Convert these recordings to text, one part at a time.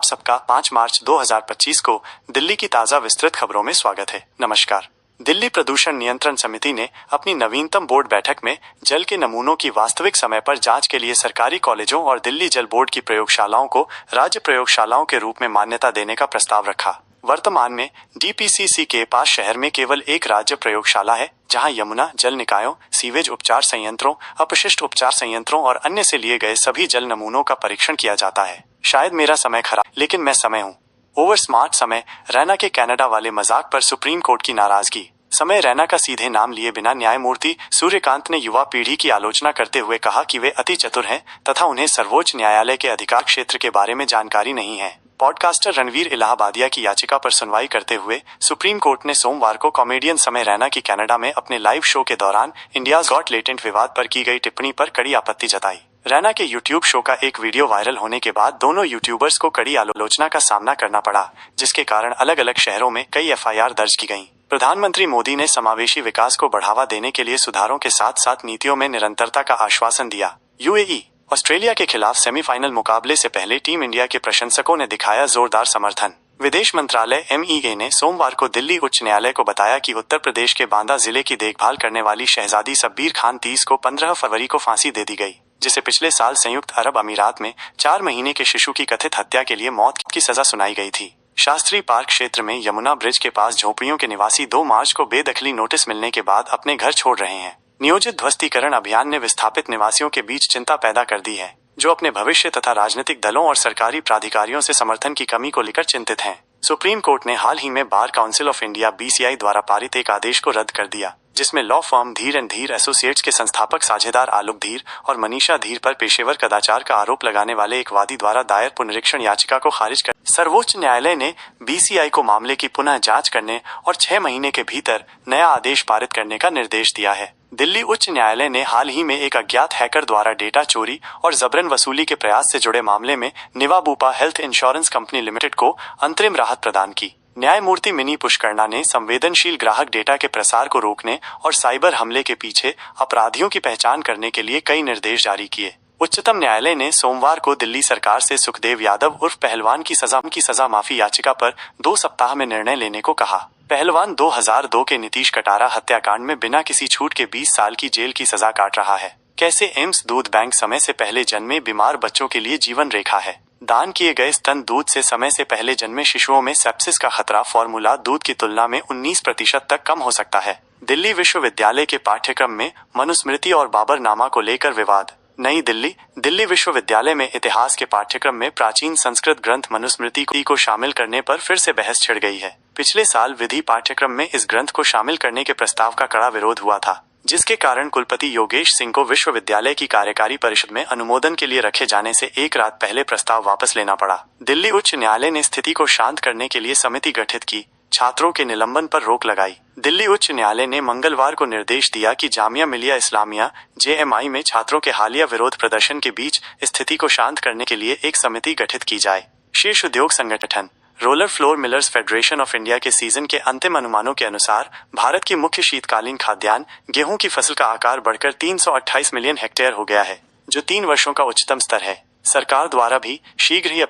आप सबका 5 मार्च 2025 को दिल्ली की ताज़ा विस्तृत खबरों में स्वागत है। नमस्कार। दिल्ली प्रदूषण नियंत्रण समिति ने अपनी नवीनतम बोर्ड बैठक में जल के नमूनों की वास्तविक समय पर जांच के लिए सरकारी कॉलेजों और दिल्ली जल बोर्ड की प्रयोगशालाओं को राज्य प्रयोगशालाओं के रूप में मान्यता देने का प्रस्ताव रखा। वर्तमान में डीपीसीसी के पास शहर में केवल एक राज्य प्रयोगशाला है, जहां यमुना जल निकायों, सीवेज उपचार संयंत्रों, अपशिष्ट उपचार संयंत्रों और अन्य से लिए गए सभी जल नमूनों का परीक्षण किया जाता है। शायद मेरा समय खराब, लेकिन मैं समय हूँ। ओवर स्मार्ट समय रैना के कनाडा वाले मजाक पर सुप्रीम कोर्ट की नाराजगी। समय रैना का सीधे नाम लिए बिना न्यायमूर्ति सूर्यकांत ने युवा पीढ़ी की आलोचना करते हुए कहा कि वे अति चतुर हैं तथा उन्हें सर्वोच्च न्यायालय के अधिकार क्षेत्र के बारे में जानकारी नहीं है। पॉडकास्टर रणवीर इलाहाबादिया की याचिका पर सुनवाई करते हुए सुप्रीम कोर्ट ने सोमवार को कॉमेडियन समय रैना की कनाडा में अपने लाइव शो के दौरान इंडियाज गॉट लेटेंट विवाद पर की गई टिप्पणी पर कड़ी आपत्ति जताई। रैना के यूट्यूब शो का एक वीडियो वायरल होने के बाद दोनों यूट्यूबर्स को कड़ी आलोचना का सामना करना पड़ा, जिसके कारण अलग अलग शहरों में कई एफआईआर दर्ज की गईं। प्रधानमंत्री मोदी ने समावेशी विकास को बढ़ावा देने के लिए सुधारों के साथ साथ नीतियों में निरंतरता का आश्वासन दिया। यूएई ऑस्ट्रेलिया के खिलाफ सेमीफाइनल मुकाबले से पहले टीम इंडिया के प्रशंसकों ने दिखाया जोरदार समर्थन। विदेश मंत्रालय एमईए ने सोमवार को दिल्ली उच्च न्यायालय को बताया कि उत्तर प्रदेश के बांदा जिले की देखभाल करने वाली शहजादी शब्बीर खान 30 को 15 फरवरी को फांसी दे दी गई, जिसे पिछले साल संयुक्त अरब अमीरात में 4 महीने के शिशु की कथित हत्या के लिए मौत की सजा सुनाई गई थी। शास्त्री पार्क क्षेत्र में यमुना ब्रिज के पास झोपड़ियों के निवासी 2 मार्च को बेदखली नोटिस मिलने के बाद अपने घर छोड़ रहे हैं। नियोजित ध्वस्तीकरण अभियान ने विस्थापित निवासियों के बीच चिंता पैदा कर दी है, जो अपने भविष्य तथा राजनीतिक दलों और सरकारी प्राधिकारियों से समर्थन की कमी को लेकर चिंतित हैं। सुप्रीम कोर्ट ने हाल ही में bar council of India BCI द्वारा पारित एक आदेश को रद्द कर दिया, जिसमें लॉ फर्म धीर एंड धीर एसोसिएट्स के संस्थापक साझेदार आलोक धीर और मनीषा धीर पर पेशेवर कदाचार का आरोप लगाने वाले एक वादी द्वारा दायर पुनरीक्षण याचिका को खारिज कर सर्वोच्च न्यायालय ने बीसीआई को मामले की पुनः जांच करने और 6 महीने के भीतर नया आदेश पारित करने का निर्देश दिया है। दिल्ली उच्च न्यायालय ने हाल ही में एक अज्ञात हैकर द्वारा डेटा चोरी और जबरन वसूली के प्रयास से जुड़े मामले में निवाबूपा हेल्थ इंश्योरेंस कंपनी लिमिटेड को अंतरिम राहत प्रदान की। न्यायमूर्ति मिनी पुष्करना ने संवेदनशील ग्राहक डेटा के प्रसार को रोकने और साइबर हमले के पीछे अपराधियों की पहचान करने के लिए कई निर्देश जारी किए। उच्चतम न्यायालय ने सोमवार को दिल्ली सरकार से सुखदेव यादव उर्फ पहलवान की सजा माफी याचिका पर 2 सप्ताह में निर्णय लेने को कहा। पहलवान 2002 के नीतीश कटारा हत्याकांड में बिना किसी छूट के 20 साल की जेल की सजा काट रहा है। कैसे एम्स दूध बैंक समय से पहले जन्मे बीमार बच्चों के लिए जीवन रेखा है। दान किए गए स्तन दूध से समय से पहले जन्मे शिशुओं में सेप्सिस का खतरा फॉर्मूला दूध की तुलना में 19% तक कम हो सकता है। दिल्ली विश्वविद्यालय के पाठ्यक्रम में मनुस्मृति और बाबरनामा को लेकर विवाद। नई दिल्ली दिल्ली विश्वविद्यालय में इतिहास के पाठ्यक्रम में प्राचीन संस्कृत ग्रंथ मनुस्मृति को शामिल करने पर फिर से बहस छिड़ गई है। पिछले साल विधि पाठ्यक्रम में इस ग्रंथ को शामिल करने के प्रस्ताव का कड़ा विरोध हुआ था, जिसके कारण कुलपति योगेश सिंह को विश्वविद्यालय की कार्यकारी परिषद में अनुमोदन के लिए रखे जाने से एक रात पहले प्रस्ताव वापस लेना पड़ा। दिल्ली उच्च न्यायालय ने स्थिति को शांत करने के लिए समिति गठित की, छात्रों के निलंबन पर रोक लगाई। दिल्ली उच्च न्यायालय ने मंगलवार को निर्देश दिया कि जामिया मिलिया इस्लामिया जेएमआई में छात्रों के हालिया विरोध प्रदर्शन के बीच स्थिति को शांत करने के लिए एक समिति गठित की जाए। शीर्ष उद्योग संगठन roller floor millers federation of India के सीजन के अंतिम अनुमानों के अनुसार भारत की मुख्य शीतकालीन खाद्यान्न गेहूं की फसल का आकार बढ़कर 328 मिलियन हेक्टेयर हो गया है, जो 3 वर्षों का उच्चतम स्तर है। सरकार द्वारा भी शीघ्र ही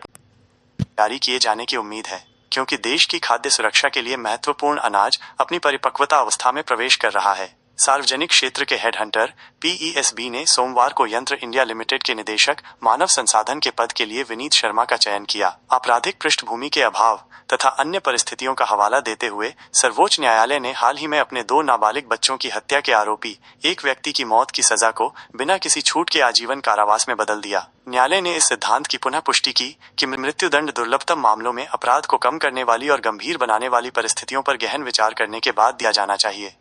जारी किए जाने की उम्मीद है, क्योंकि देश की खाद्य सुरक्षा के लिए महत्वपूर्ण अनाज अपनी परिपक्वता अवस्था में प्रवेश कर रहा है। सार्वजनिक क्षेत्र के हेडहंटर पीईएसबी ने सोमवार को यंत्र इंडिया लिमिटेड के निदेशक मानव संसाधन के पद के लिए विनीत शर्मा का चयन किया। आपराधिक पृष्ठभूमि के अभाव तथा अन्य परिस्थितियों का हवाला देते हुए सर्वोच्च न्यायालय ने हाल ही में अपने 2 नाबालिग बच्चों की हत्या के आरोपी एक व्यक्ति की मौत की सजा को बिना किसी छूट के आजीवन कारावास में बदल दिया। न्यायालय ने इस सिद्धांत की पुनः पुष्टि की कि मृत्युदंड दुर्लभतम मामलों में अपराध को कम करने वाली और गंभीर बनाने वाली परिस्थितियों पर गहन विचार करने के बाद दिया जाना चाहिए।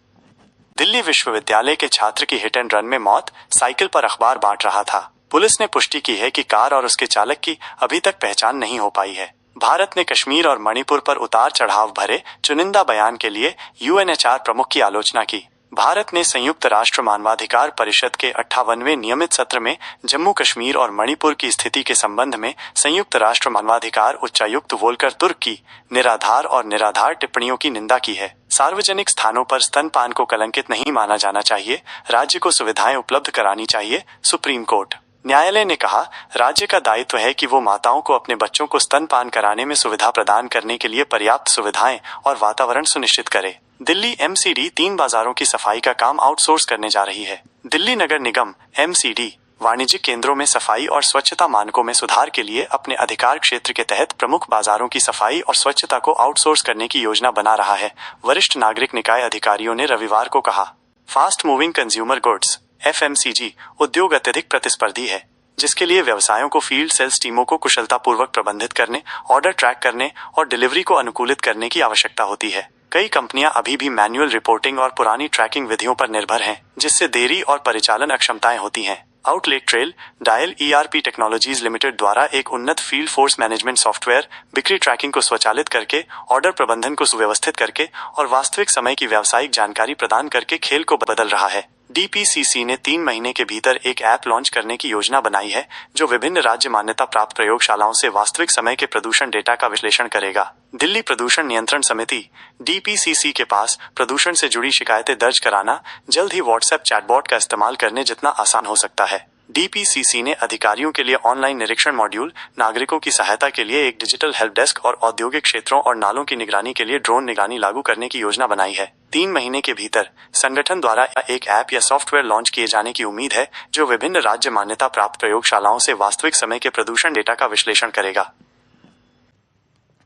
दिल्ली विश्वविद्यालय के छात्र की हिट एंड रन में मौत, साइकिल पर अखबार बांट रहा था। पुलिस ने पुष्टि की है कि कार और उसके चालक की अभी तक पहचान नहीं हो पाई है। भारत ने कश्मीर और मणिपुर पर उतार चढ़ाव भरे चुनिंदा बयान के लिए यूएनएचआर प्रमुख की आलोचना की। भारत ने संयुक्त राष्ट्र मानवाधिकार परिषद के 58वें नियमित सत्र में जम्मू कश्मीर और मणिपुर की स्थिति के संबंध में संयुक्त राष्ट्र मानवाधिकार उच्चायुक्त वोल्कर तुर्क की निराधार टिप्पणियों की निंदा की है। सार्वजनिक स्थानों पर स्तनपान को कलंकित नहीं माना जाना चाहिए, राज्य को सुविधाएं उपलब्ध करानी चाहिए, सुप्रीम कोर्ट। न्यायालय ने कहा, राज्य का दायित्व है कि वो माताओं को अपने बच्चों को स्तनपान कराने में सुविधा प्रदान करने के लिए पर्याप्त सुविधाएं और वातावरण सुनिश्चित करे। दिल्ली MCD 3 बाजारों की सफाई का काम आउटसोर्स करने जा रही है। दिल्ली नगर निगम MCD वाणिज्यिक केंद्रों में सफाई और स्वच्छता मानकों में सुधार के लिए अपने अधिकार क्षेत्र के तहत प्रमुख बाजारों की सफाई और स्वच्छता को आउटसोर्स करने की योजना बना रहा है, वरिष्ठ नागरिक निकाय अधिकारियों ने रविवार को कहा। Fast moving consumer goods FMCG उद्योग अत्यधिक प्रतिस्पर्धी है, जिसके लिए व्यवसायों को फील्ड सेल्स टीमों को कुशलतापूर्वक प्रबंधित करने, ऑर्डर ट्रैक करने और डिलीवरी को अनुकूलित करने की आवश्यकता होती है। कई कंपनियां अभी भी मैन्युअल रिपोर्टिंग और पुरानी ट्रैकिंग विधियों पर निर्भर हैं, जिससे देरी और परिचालन अक्षमताएं होती हैं। Outlet trail dial ERP technologies limited द्वारा एक उन्नत फील्ड फोर्स मैनेजमेंट सॉफ्टवेयर बिक्री ट्रैकिंग को स्वचालित करके, ऑर्डर प्रबंधन को सुव्यवस्थित करके और वास्तविक समय की व्यावसायिक जानकारी प्रदान करके खेल को बदल रहा है। DPCC ने 3 महीने के भीतर एक ऐप लॉन्च करने की योजना बनाई है, जो विभिन्न राज्य मान्यता प्राप्त प्रयोगशालाओं से वास्तविक समय के प्रदूषण डेटा का विश्लेषण करेगा। दिल्ली प्रदूषण नियंत्रण समिति DPCC के पास प्रदूषण से जुड़ी शिकायतें दर्ज कराना जल्द ही WhatsApp चैटबॉट का इस्तेमाल करने जितना आसान हो सकता है। DPCC ने अधिकारियों के लिए ऑनलाइन निरीक्षण मॉड्यूल, नागरिकों की सहायता के लिए एक डिजिटल हेल्प डेस्क और औद्योगिक क्षेत्रों और नालों की निगरानी के लिए ड्रोन निगरानी लागू करने की योजना बनाई है। 3 महीने के भीतर संगठन द्वारा एक ऐप या सॉफ्टवेयर लॉन्च किए जाने की उम्मीद है, जो विभिन्न राज्य मान्यता प्राप्त प्रयोगशालाओं से वास्तविक समय के प्रदूषण डेटा का विश्लेषण करेगा।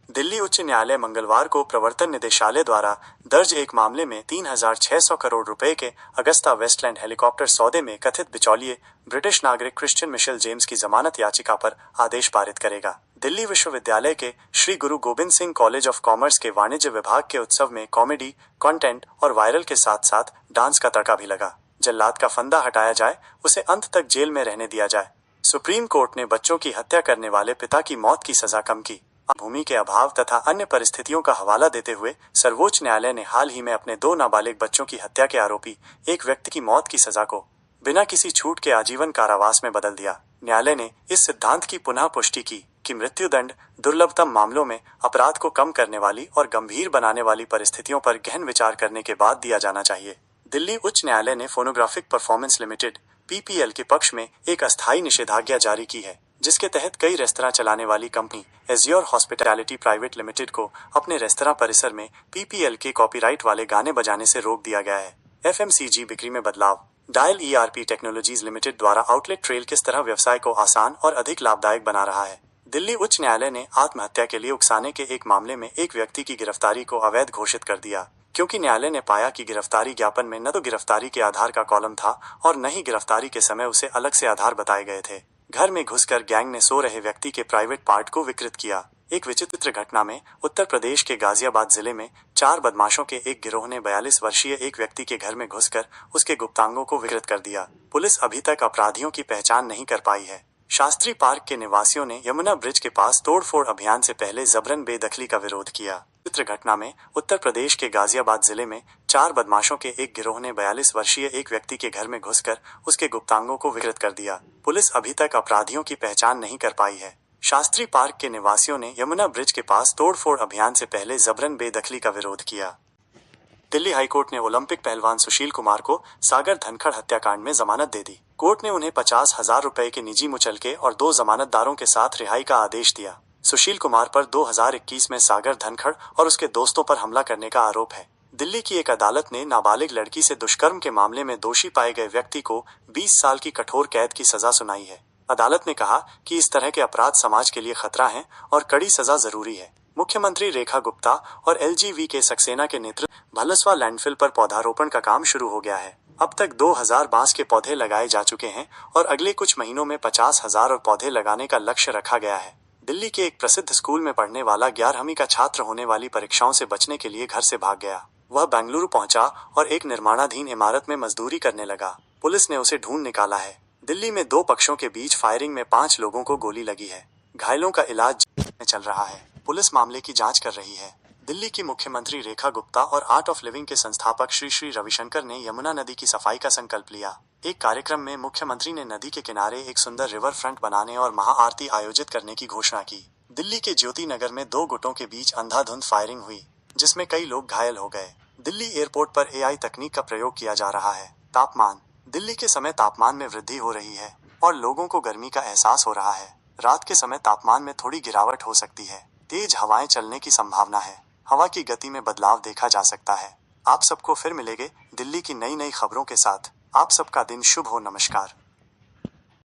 दिल्ली उच्च न्यायालय मंगलवार को प्रवर्तन निदेशालय द्वारा दर्ज एक मामले में 3,600 करोड़ रुपए के अगस्ता वेस्टलैंड हेलीकॉप्टर सौदे में कथित बिचौलिए ब्रिटिश नागरिक क्रिश्चियन मिशेल जेम्स की जमानत याचिका पर आदेश पारित करेगा। दिल्ली विश्वविद्यालय के Shri Guru Gobind Singh college of commerce के वाणिज्य विभाग के उत्सव में कॉमेडी, कंटेंट और वायरल के साथ साथ डांस का तड़का भी लगा। जल्लाद का फंदा हटाया जाए, उसे अंत तक जेल में रहने दिया जाए। सुप्रीम कोर्ट ने बच्चों की हत्या करने वाले पिता की मौत की सजा कम की। भूमि के अभाव तथा अन्य परिस्थितियों का हवाला देते हुए सर्वोच्च न्यायालय ने हाल ही में अपने 2 नाबालिग बच्चों की हत्या के आरोपी एक व्यक्ति की मौत की सजा को बिना किसी छूट के आजीवन कारावास में बदल दिया। न्यायालय ने इस सिद्धांत की पुनः पुष्टि की कि मृत्युदंड दुर्लभतम मामलों में अपराध को कम करने वाली और गंभीर बनाने वाली परिस्थितियों पर गहन विचार करने के बाद दिया जाना चाहिए। दिल्ली उच्च न्यायालय ने फोनोग्राफिक परफॉर्मेंस लिमिटेड PPL के पक्ष में एक अस्थायी निषेधाज्ञा जारी की है, जिसके तहत कई रेस्तरां चलाने वाली company azure hospitality private limited को अपने रेस्तरां परिसर में PPL के कॉपीराइट वाले गाने बजाने से रोक दिया गया है। FMCG बिक्री में बदलाव डायल ERP टेक्नोलॉजीज लिमिटेड द्वारा आउटलेट ट्रेल किस तरह व्यवसाय को आसान और अधिक लाभदायक बना रहा है। दिल्ली उच्च न्यायालय ने आत्महत्या के लिए उकसाने के एक मामले में एक व्यक्ति की गिरफ्तारी को अवैध घोषित कर दिया, क्योंकि न्यायालय ने पाया कि गिरफ्तारी ज्ञापन में न तो गिरफ्तारी के आधार का कॉलम था और न ही गिरफ्तारी के समय उसे अलग से आधार बताए गए थे। घर में घुसकर गैंग ने सो रहे व्यक्ति के प्राइवेट पार्ट को विकृत किया। एक विचित्र घटना में उत्तर प्रदेश के गाजियाबाद जिले में 4 बदमाशों के एक गिरोह ने 42 वर्षीय एक व्यक्ति के घर में घुसकर उसके गुप्तांगों को विकृत कर दिया। पुलिस अभी तक अपराधियों की पहचान नहीं कर पाई है। शास्त्री पार्क के निवासियों ने यमुना ब्रिज के पास तोड़फोड़ अभियान से पहले जबरन बेदखली का विरोध किया। चित्र घटना में उत्तर प्रदेश के गाजियाबाद जिले में 4 बदमाशों के एक गिरोह ने 42 वर्षीय एक व्यक्ति के घर में घुसकर उसके गुप्तांगों को विकृत कर दिया। पुलिस अभी तक अपराधियों की पहचान नहीं कर पाई है। शास्त्री पार्क के निवासियों ने यमुना ब्रिज के पास तोड़फोड़ अभियान से पहले जबरन बेदखली का विरोध किया। दिल्ली हाईकोर्ट ने ओलंपिक पहलवान सुशील कुमार को सागर धनखड़ हत्याकांड में जमानत दे दी। कोर्ट ने उन्हें 50,000 रुपए के निजी मुचलके और 2 जमानतदारों के साथ रिहाई का आदेश दिया। सुशील कुमार पर 2021 में सागर धनखड़ और उसके दोस्तों पर हमला करने का आरोप है। दिल्ली की एक अदालत ने नाबालिग लड़की से दुष्कर्म के मामले में दोषी पाए गए व्यक्ति को 20 साल की कठोर कैद की सजा सुनाई है। अदालत ने कहा कि इस तरह के अपराध समाज के लिए खतरा हैं और कड़ी सजा जरूरी है। मुख्यमंत्री रेखा गुप्ता और LGV सक्सेना के नेतृत्व भलसवा लैंडफिल पर पौधारोपण का काम शुरू हो गया है। अब तक 2000 बांस के पौधे लगाए जा चुके हैं और अगले कुछ महीनों में 50,000 और पौधे लगाने का लक्ष्य रखा गया है। दिल्ली के एक प्रसिद्ध स्कूल में पढ़ने वाला 11वीं का छात्र होने वाली परीक्षाओं से बचने के लिए घर से भाग गया। वह बेंगलुरु पहुंचा और एक निर्माणाधीन इमारत में मजदूरी करने लगा। पुलिस ने उसे ढूंढ निकाला है। दिल्ली में 2 पक्षों के बीच फायरिंग में 5 लोगों को गोली लगी है। घायलों का इलाज में चल रहा है। पुलिस मामले की जांच कर रही है। दिल्ली की मुख्यमंत्री रेखा गुप्ता और आर्ट ऑफ लिविंग के संस्थापक श्री रविशंकर ने यमुना नदी की सफाई का संकल्प लिया। एक कार्यक्रम में मुख्यमंत्री ने नदी के किनारे एक सुंदर रिवर फ्रंट बनाने और महाआरती आयोजित करने की घोषणा की। दिल्ली के ज्योति नगर में 2 गुटों के बीच अंधाधुंध फायरिंग हुई, जिसमें कई लोग घायल हो गए। दिल्ली एयरपोर्ट पर AI तकनीक का प्रयोग किया जा रहा है। तापमान दिल्ली के समय तापमान में वृद्धि हो रही है और लोगों को गर्मी का एहसास हो रहा है। रात के समय तापमान में थोड़ी गिरावट हो सकती है। तेज हवाएं चलने की संभावना है। हवा की गति में बदलाव देखा जा सकता है। आप सबको फिर मिलेंगे दिल्ली की नई नई खबरों के साथ। आप सबका दिन शुभ हो। नमस्कार।